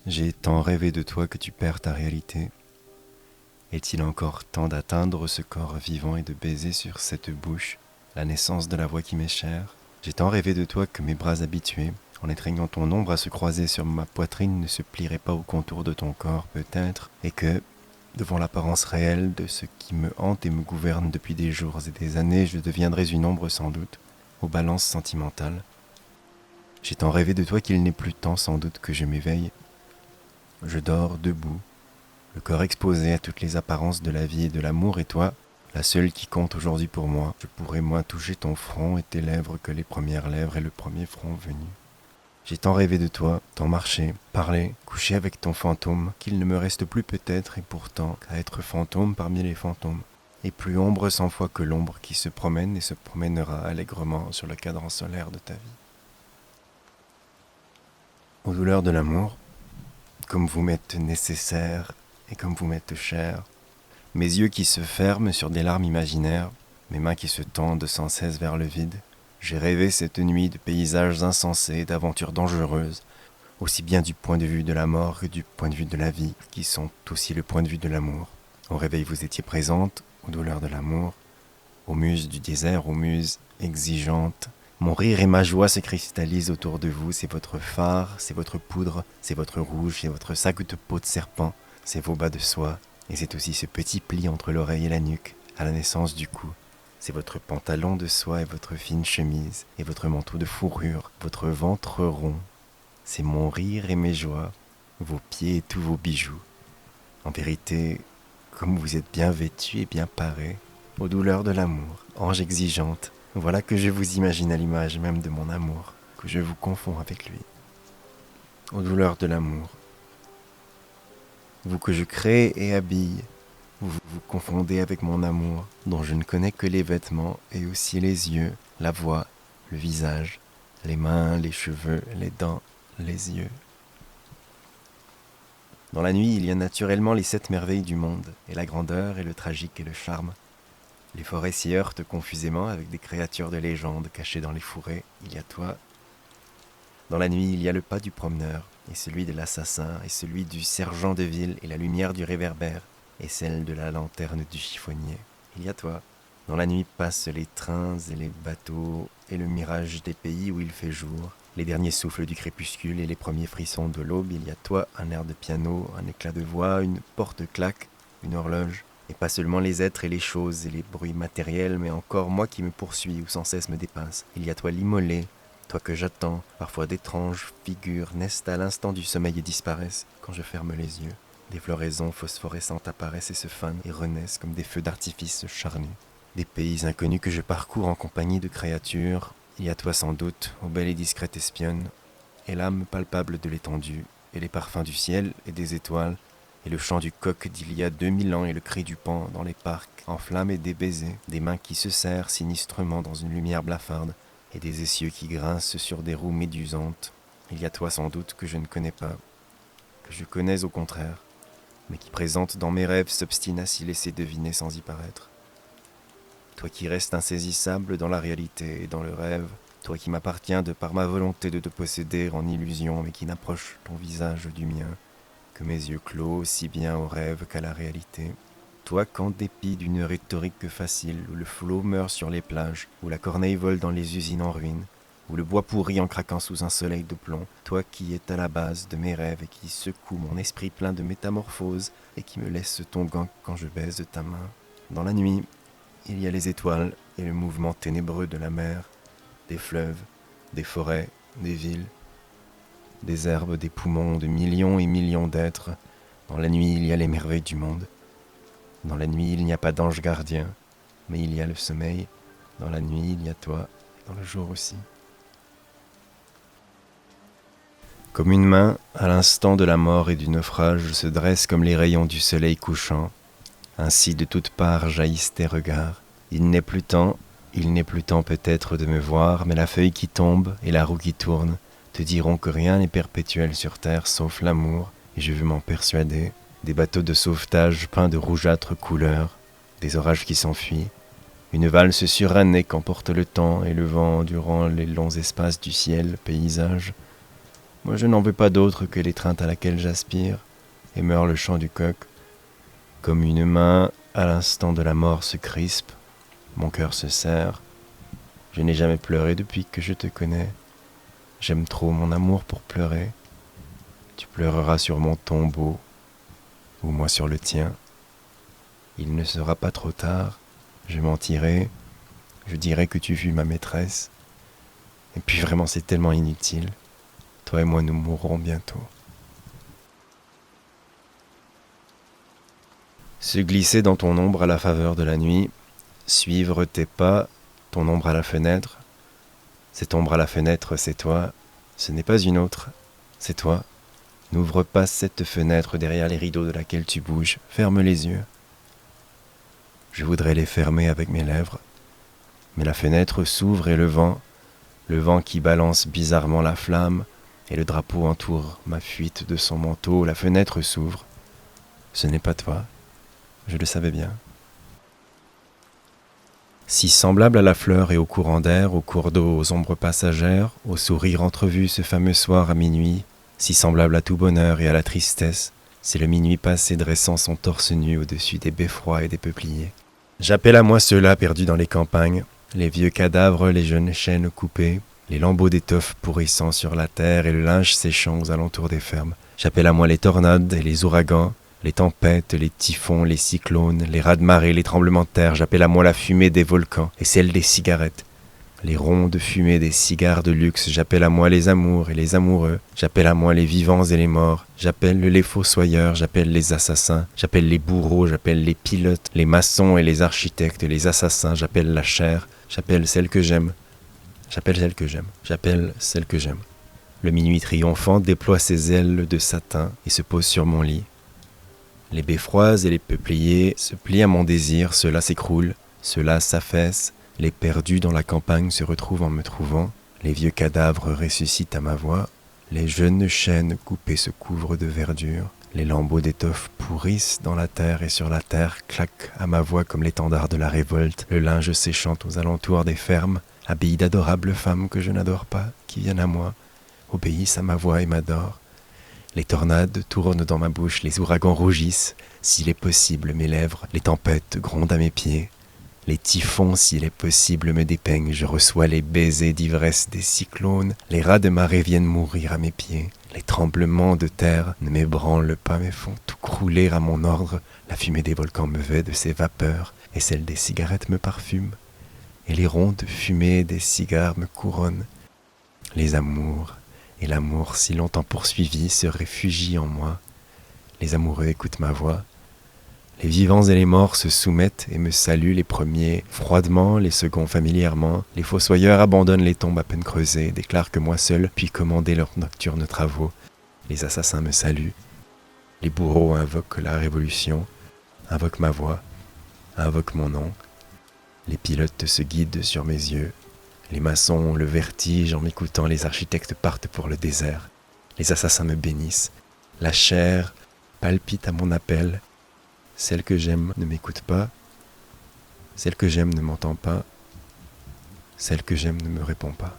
J'ai tant rêvé de toi que tu perds ta réalité. Est-il encore temps d'atteindre ce corps vivant et de baiser sur cette bouche la naissance de la voix qui m'est chère? J'ai tant rêvé de toi que mes bras habitués, en étreignant ton ombre à se croiser sur ma poitrine, ne se plieraient pas au contour de ton corps peut-être, et que, devant l'apparence réelle de ce qui me hante et me gouverne depuis des jours et des années, je deviendrais une ombre sans doute, aux balances sentimentales. J'ai tant rêvé de toi qu'il n'est plus temps sans doute que je m'éveille. Je dors debout, le corps exposé à toutes les apparences de la vie et de l'amour, et toi, la seule qui compte aujourd'hui pour moi, je pourrais moins toucher ton front et tes lèvres que les premières lèvres et le premier front venu. J'ai tant rêvé de toi, tant marché, parlé, couché avec ton fantôme, qu'il ne me reste plus peut-être, et pourtant, qu'à être fantôme parmi les fantômes, et plus ombre 100 fois que l'ombre qui se promène et se promènera allègrement sur le cadran solaire de ta vie. Aux douleurs de l'amour, comme vous m'êtes nécessaire et comme vous m'êtes cher, mes yeux qui se ferment sur des larmes imaginaires, mes mains qui se tendent sans cesse vers le vide, j'ai rêvé cette nuit de paysages insensés, d'aventures dangereuses, aussi bien du point de vue de la mort que du point de vue de la vie, qui sont aussi le point de vue de l'amour. Au réveil vous étiez présente, aux douleurs de l'amour, aux muses du désert, aux muses exigeantes. Mon rire et ma joie se cristallisent autour de vous, c'est votre phare, c'est votre poudre, c'est votre rouge, c'est votre sac de peau de serpent, c'est vos bas de soie, et c'est aussi ce petit pli entre l'oreille et la nuque, à la naissance du cou. C'est votre pantalon de soie et votre fine chemise, et votre manteau de fourrure, votre ventre rond. C'est mon rire et mes joies, vos pieds et tous vos bijoux. En vérité, comme vous êtes bien vêtus et bien parés, aux douleurs de l'amour, ange exigeante, voilà que je vous imagine à l'image même de mon amour, que je vous confonds avec lui. Aux douleurs de l'amour, vous que je crée et habille, vous vous confondez avec mon amour, dont je ne connais que les vêtements et aussi les yeux, la voix, le visage, les mains, les cheveux, les dents, les yeux. Dans la nuit, il y a naturellement les 7 merveilles du monde, et la grandeur, et le tragique, et le charme. Les forêts s'y heurtent confusément avec des créatures de légende cachées dans les fourrés. Il y a toi. Dans la nuit, il y a le pas du promeneur, et celui de l'assassin, et celui du sergent de ville, et la lumière du réverbère, et celle de la lanterne du chiffonnier. Il y a toi. Dans la nuit passent les trains et les bateaux, et le mirage des pays où il fait jour, les derniers souffles du crépuscule et les premiers frissons de l'aube. Il y a toi, un air de piano, un éclat de voix, une porte claque, une horloge, et pas seulement les êtres et les choses et les bruits matériels, mais encore moi qui me poursuis ou sans cesse me dépasse. Il y a toi l'immolé, toi que j'attends, parfois d'étranges figures naissent à l'instant du sommeil et disparaissent quand je ferme les yeux. Des floraisons phosphorescentes apparaissent et se fanent et renaissent comme des feux d'artifice charnus. Des pays inconnus que je parcours en compagnie de créatures. Il y a toi sans doute, ô belle et discrète espionne, et l'âme palpable de l'étendue, et les parfums du ciel et des étoiles, et le chant du coq d'il y a 2000 ans et le cri du paon dans les parcs, en flammes et des baisers, des mains qui se serrent sinistrement dans une lumière blafarde, et des essieux qui grincent sur des roues médusantes. Il y a toi sans doute que je ne connais pas, que je connais au contraire, mais qui présente dans mes rêves s'obstine à s'y laisser deviner sans y paraître. Toi qui restes insaisissable dans la réalité et dans le rêve, toi qui m'appartiens de par ma volonté de te posséder en illusion, mais qui n'approche ton visage du mien que mes yeux clos aussi bien au rêve qu'à la réalité. Toi qu'en dépit d'une rhétorique facile, où le flot meurt sur les plages, où la corneille vole dans les usines en ruine, où le bois pourrit en craquant sous un soleil de plomb, toi qui es à la base de mes rêves et qui secoue mon esprit plein de métamorphoses et qui me laisse ton gant quand je baise ta main. Dans la nuit, il y a les étoiles et le mouvement ténébreux de la mer, des fleuves, des forêts, des villes, des herbes, des poumons de millions et millions d'êtres. Dans la nuit, il y a les merveilles du monde. Dans la nuit, il n'y a pas d'ange gardien, mais il y a le sommeil. Dans la nuit, il y a toi, dans le jour aussi. Comme une main, à l'instant de la mort et du naufrage, se dresse comme les rayons du soleil couchant. Ainsi de toutes parts jaillissent tes regards. Il n'est plus temps peut-être de me voir, mais la feuille qui tombe et la roue qui tourne te diront que rien n'est perpétuel sur terre sauf l'amour, et je veux m'en persuader. Des bateaux de sauvetage peints de rougeâtres couleurs, des orages qui s'enfuient, une valse surannée qu'emporte le temps et le vent durant les longs espaces du ciel, paysage. Moi je n'en veux pas d'autre que l'étreinte à laquelle j'aspire, et meurt le chant du coq. Comme une main, à l'instant de la mort, se crispe, mon cœur se serre. Je n'ai jamais pleuré depuis que je te connais. J'aime trop mon amour pour pleurer. Tu pleureras sur mon tombeau, ou moi sur le tien. Il ne sera pas trop tard, je mentirai, je dirai que tu fus ma maîtresse. Et puis vraiment c'est tellement inutile. Toi et moi nous mourrons bientôt. Se glisser dans ton ombre à la faveur de la nuit, suivre tes pas, ton ombre à la fenêtre. Cette ombre à la fenêtre, c'est toi, ce n'est pas une autre, c'est toi. N'ouvre pas cette fenêtre derrière les rideaux de laquelle tu bouges, ferme les yeux. Je voudrais les fermer avec mes lèvres, mais la fenêtre s'ouvre et le vent qui balance bizarrement la flamme, et le drapeau entoure ma fuite de son manteau, la fenêtre s'ouvre. Ce n'est pas toi, je le savais bien. Si semblable à la fleur et au courant d'air, au cours d'eau, aux ombres passagères, au sourire entrevu ce fameux soir à minuit, si semblable à tout bonheur et à la tristesse, c'est le minuit passé dressant son torse nu au-dessus des beffrois et des peupliers. J'appelle à moi ceux-là perdus dans les campagnes, les vieux cadavres, les jeunes chênes coupés, les lambeaux d'étoffe pourrissant sur la terre et le linge séchant aux alentours des fermes. J'appelle à moi les tornades et les ouragans, les tempêtes, les typhons, les cyclones, les raz-de-marée, les tremblements de terre. J'appelle à moi la fumée des volcans et celle des cigarettes, les rondes fumées des cigares de luxe. J'appelle à moi les amours et les amoureux. J'appelle à moi les vivants et les morts. J'appelle les fossoyeurs, j'appelle les assassins. J'appelle les bourreaux, j'appelle les pilotes, les maçons et les architectes, les assassins. J'appelle la chair, j'appelle celle que j'aime. J'appelle celle que j'aime, j'appelle celle que j'aime. Le minuit triomphant déploie ses ailes de satin et se pose sur mon lit. Les beffrois et les peupliers se plient à mon désir, ceux-là s'écroulent, ceux-là s'affaissent, les perdus dans la campagne se retrouvent en me trouvant, les vieux cadavres ressuscitent à ma voix, les jeunes chênes coupés se couvrent de verdure, les lambeaux d'étoffe pourrissent dans la terre et sur la terre claquent à ma voix comme l'étendard de la révolte, le linge séchant aux alentours des fermes, habillent d'adorables femmes que je n'adore pas, qui viennent à moi, obéissent à ma voix et m'adorent. Les tornades tournent dans ma bouche, les ouragans rougissent, s'il est possible mes lèvres, les tempêtes grondent à mes pieds. Les typhons, s'il est possible, me dépeignent, je reçois les baisers d'ivresse des cyclones, les rats de marée viennent mourir à mes pieds. Les tremblements de terre ne m'ébranlent pas mais font tout crouler à mon ordre, la fumée des volcans me vêt de ses vapeurs, et celle des cigarettes me parfume, et les rondes fumées des cigares me couronnent. Les amours et l'amour si longtemps poursuivi se réfugient en moi. Les amoureux écoutent ma voix. Les vivants et les morts se soumettent et me saluent, les premiers froidement, les seconds familièrement. Les fossoyeurs abandonnent les tombes à peine creusées, déclarent que moi seul puis commander leurs nocturnes travaux. Les assassins me saluent. Les bourreaux invoquent la révolution, invoquent ma voix, invoquent mon nom. Les pilotes se guident sur mes yeux. Les maçons ont le vertige en m'écoutant, les architectes partent pour le désert. Les assassins me bénissent. La chair palpite à mon appel. Celle que j'aime ne m'écoute pas. Celle que j'aime ne m'entend pas. Celle que j'aime ne me répond pas.